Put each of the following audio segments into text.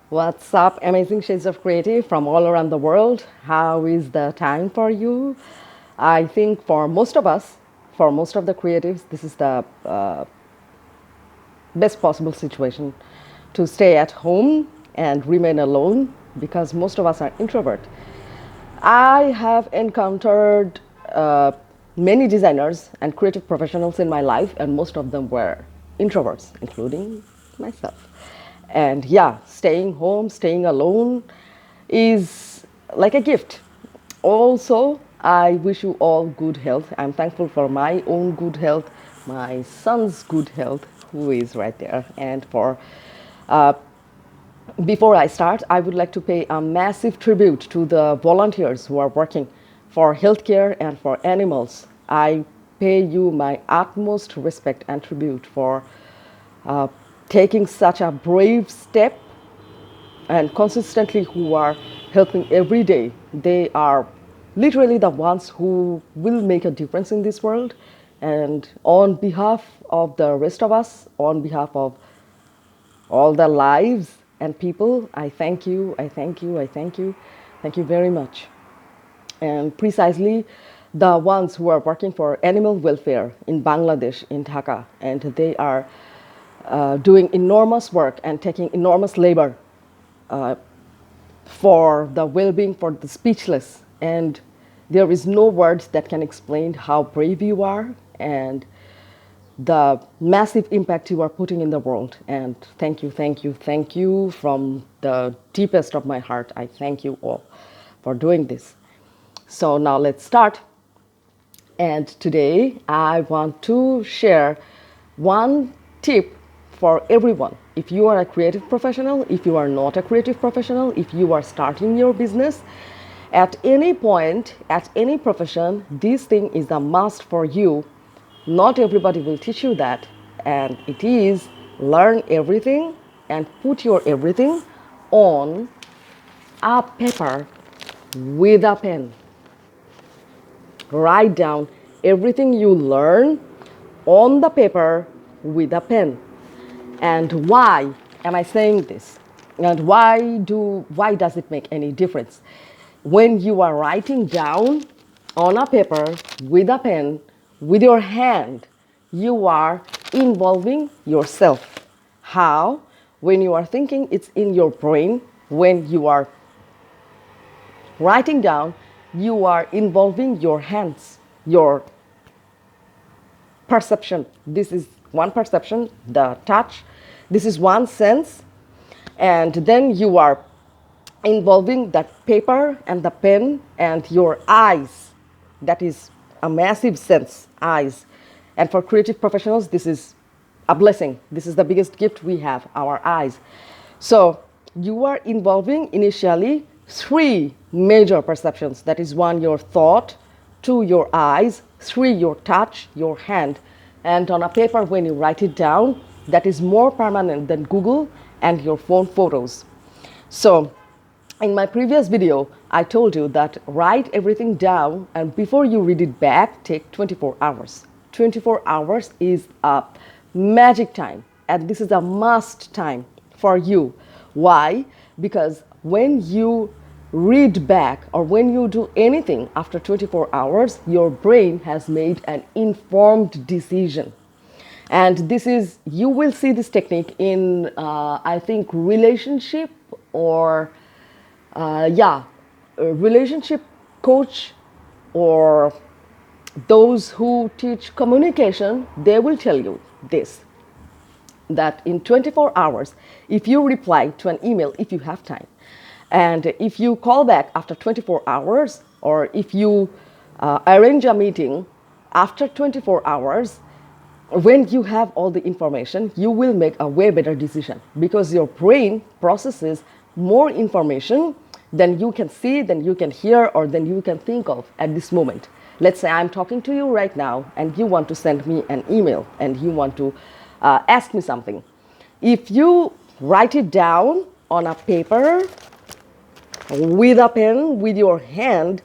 What's up, amazing shades of creative from all around the world? How is the time for you? I think for most of us, for most of the creatives, this is the best possible situation to stay at home and remain alone because most of us are introvert. I have encountered many designers and creative professionals in my life, and most of them were introverts, including myself. And yeah, staying home, staying alone is like a gift. Also, I wish you all good health. I'm thankful for my own good health, my son's good health, who is right there, and for before I start, I would like to pay a massive tribute to the volunteers who are working for healthcare and for animals. I pay you my utmost respect and tribute for uh, taking such a brave step and consistently who are helping every day. They are literally the ones who will make a difference in this world. And on behalf of the rest of us, on behalf of all the lives and people, I thank you, I thank you, I thank you. Thank you very much. And precisely the ones who are working for animal welfare in Bangladesh, in Dhaka, and they are doing enormous work and taking enormous labor for the well-being for the speechless. And there is no words that can explain how brave you are and the massive impact you are putting in the world. And thank you, thank you, thank you from the deepest of my heart. I thank you all for doing this. So now let's start. And today I want to share one tip for everyone. If you are a creative professional, if you are not a creative professional, if you are starting your business, at any point, at any profession, this thing is a must for you. Not everybody will teach you that, and it is learn everything and put your everything on a paper with a pen. Write down everything you learn on the paper with a pen. And why am I saying this? And why does it make any difference? When you are writing down on a paper with a pen, with your hand, you are involving yourself. How? When you are thinking, it's in your brain. When you are writing down, you are involving your hands, your perception. This is one perception, the touch. This is one sense. And then you are involving that paper and the pen and your eyes. That is a massive sense, eyes. And for creative professionals, this is a blessing. This is the biggest gift we have, our eyes. So you are involving initially three major perceptions. That is one, your thought, two, your eyes, three, your touch, your hand. And on a paper, when you write it down, that is more permanent than Google and your phone photos. So in my previous video, I told you that write everything down and before you read it back, take 24 hours. 24 hours is a magic time, and this is a must time for you. Why? Because when you read back or when you do anything after 24 hours, your brain has made an informed decision. And this is, you will see this technique in, I think, relationship or, a relationship coach or those who teach communication, they will tell you this, that in 24 hours, if you reply to an email, if you have time, and if you call back after 24 hours, or if you arrange a meeting after 24 hours, when you have all the information, you will make a way better decision because your brain processes more information than you can see, than you can hear, or than you can think of at this moment. Let's say I'm talking to you right now and you want to send me an email and you want to ask me something. If you write it down on a paper with a pen, with your hand,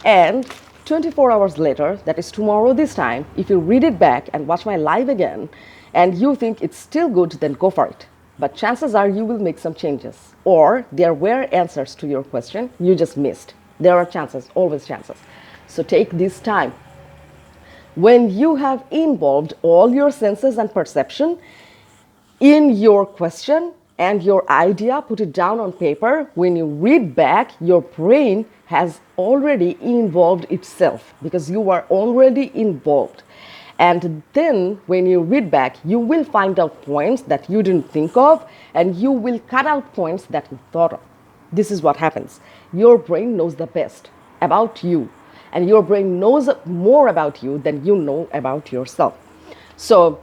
and 24 hours later, that is tomorrow this time, if you read it back and watch my live again, and you think it's still good, then go for it. but chances are you will make some changes, or there were answers to your question you just missed. There are chances, always chances. So take this time. When you have involved all your senses and perception in your question and your idea, put it down on paper, when you read back, your brain has already involved itself because you are already involved. And then when you read back, you will find out points that you didn't think of, and you will cut out points that you thought of. This is what happens. Your brain knows the best about you, and your brain knows more about you than you know about yourself. So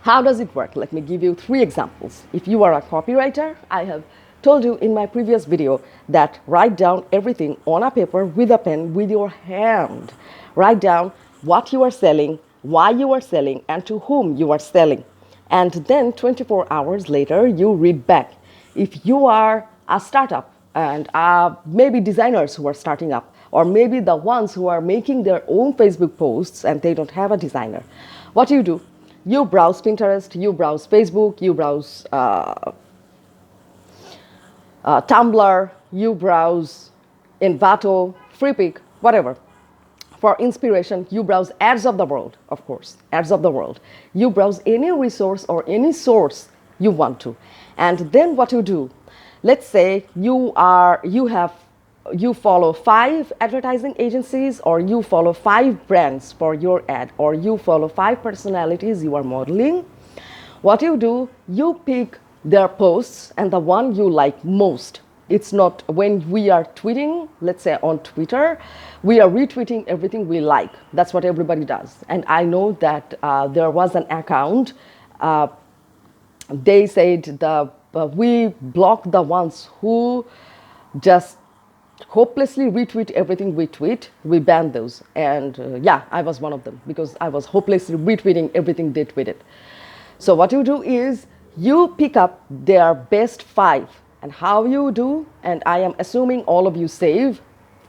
how does it work? Let me give you 3 examples. If you are a copywriter, I have told you in my previous video that write down everything on a paper with a pen with your hand. Write down what you are selling, why you are selling, and to whom you are selling. And then 24 hours later, you read back. If you are a startup, and maybe designers who are starting up, or maybe the ones who are making their own Facebook posts and they don't have a designer, what do? You browse Pinterest, you browse Facebook, you browse Tumblr, you browse Envato, Freepik, whatever. For inspiration, you browse Ads of the World, of course, Ads of the World. You browse any resource or any source you want to. And then what you do, let's say you follow 5 advertising agencies, or you follow 5 brands for your ad, or you follow 5 personalities you are modeling. What you do, you pick their posts and the one you like most. It's not when we are tweeting, let's say on Twitter, we are retweeting everything we like. That's what everybody does. And I know that there was an account, they said we block the ones who just hopelessly retweet everything we tweet. We ban those. And yeah, I was one of them because I was hopelessly retweeting everything they tweeted. So what you do is you pick up their best 5. And how you do, and I am assuming all of you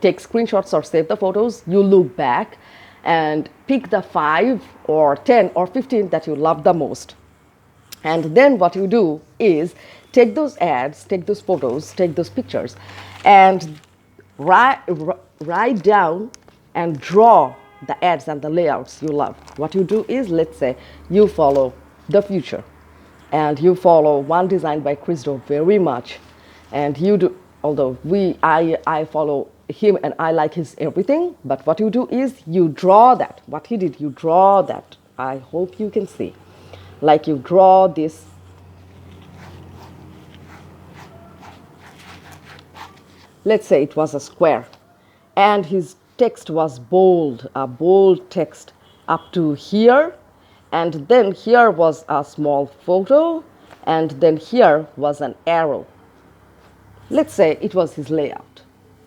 take screenshots or save the photos, you look back and pick the 5 or 10 or 15 that you love the most. And then what you do is take those ads, take those photos, take those pictures, and write down and draw the ads and the layouts you love. What you do is, let's say you follow The Future, and you follow one design by Chris Do very much, and you do, although I follow him and I like his everything, but what you do is you draw that. What he did, you draw that. I hope you can see. Like you draw this. Let's say it was a square, and his text was bold, a bold text up to here, and then here was a small photo, and then here was an arrow. Let's say it was his layout.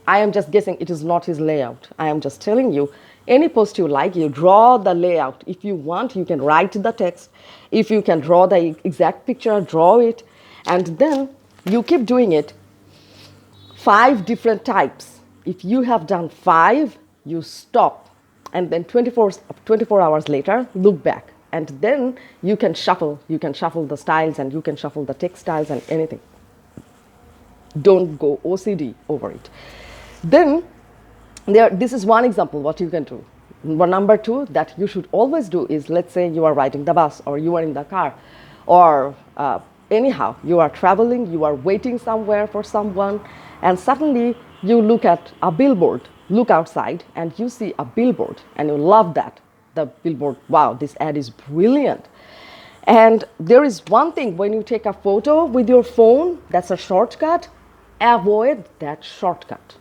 I am just guessing it is not his layout. I am just telling you, any post you like, you draw the layout. If you want, you can write the text. If you can draw the exact picture, draw it. And then you keep doing it. 5 different types. If you have done 5, you stop. And then 24 hours later, look back. And then you can shuffle. You can shuffle the styles, and you can shuffle the text styles and anything. Don't go OCD over it. Then this is one example what you can do. Number 2 that you should always do is, let's say you are riding the bus, or you are in the car, or anyhow you are traveling, you are waiting somewhere for someone, and suddenly you look at a billboard, look outside, and you see a billboard, and you love that. The billboard, wow, this ad is brilliant. And there is one thing, when you take a photo with your phone, that's a shortcut. Avoid that shortcut.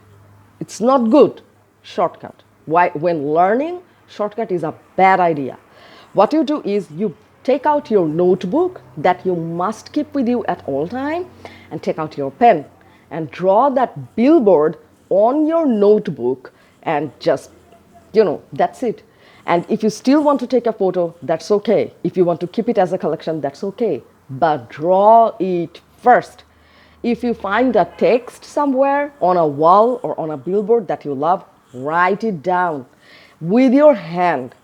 It's not good. Shortcut. Why? When learning, shortcut is a bad idea. What you do is you take out your notebook that you must keep with you at all time, and take out your pen and draw that billboard on your notebook, and just, that's it. And if you still want to take a photo, that's okay. If you want to keep it as a collection, that's okay. But draw it first. If you find a text somewhere on a wall or on a billboard that you love, write it down with your hand.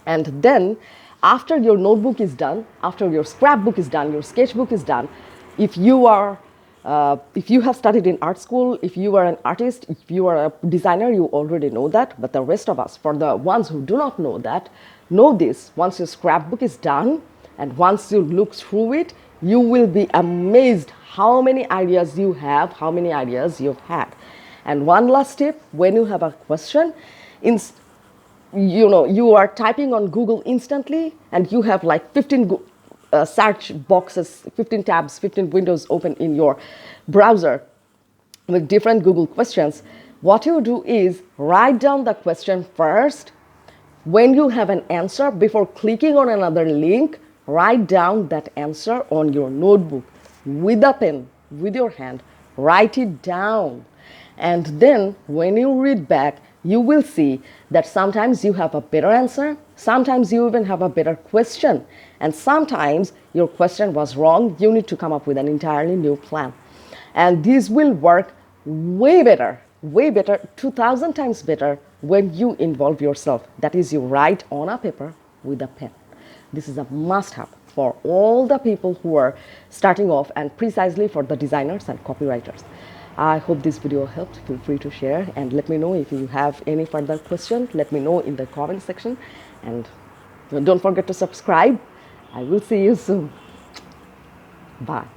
And then after your notebook is done, after your scrapbook is done, your sketchbook is done, if you have studied in art school, if you are an artist, if you are a designer, you already know that. But the rest of us, for the ones who do not know that, know this: once your scrapbook is done and once you look through it, you will be amazed how many ideas you have, how many ideas you've had. And one last tip: when you have a question, you are typing on Google instantly and you have like 15 search boxes, 15 tabs, 15 windows open in your browser with different Google questions. What you do is write down the question first. When you have an answer, before clicking on another link, write down that answer on your notebook with a pen, with your hand. Write it down. And then when you read back, you will see that sometimes you have a better answer, sometimes you even have a better question, and sometimes your question was wrong. You need to come up with an entirely new plan. And this will work way better, 2,000 times better when you involve yourself. That is, you write on a paper with a pen. This is a must-have for all the people who are starting off, and precisely for the designers and copywriters. I hope this video helped. Feel free to share and let me know if you have any further questions. Let me know in the comment section, and don't forget to subscribe. I will see you soon. Bye.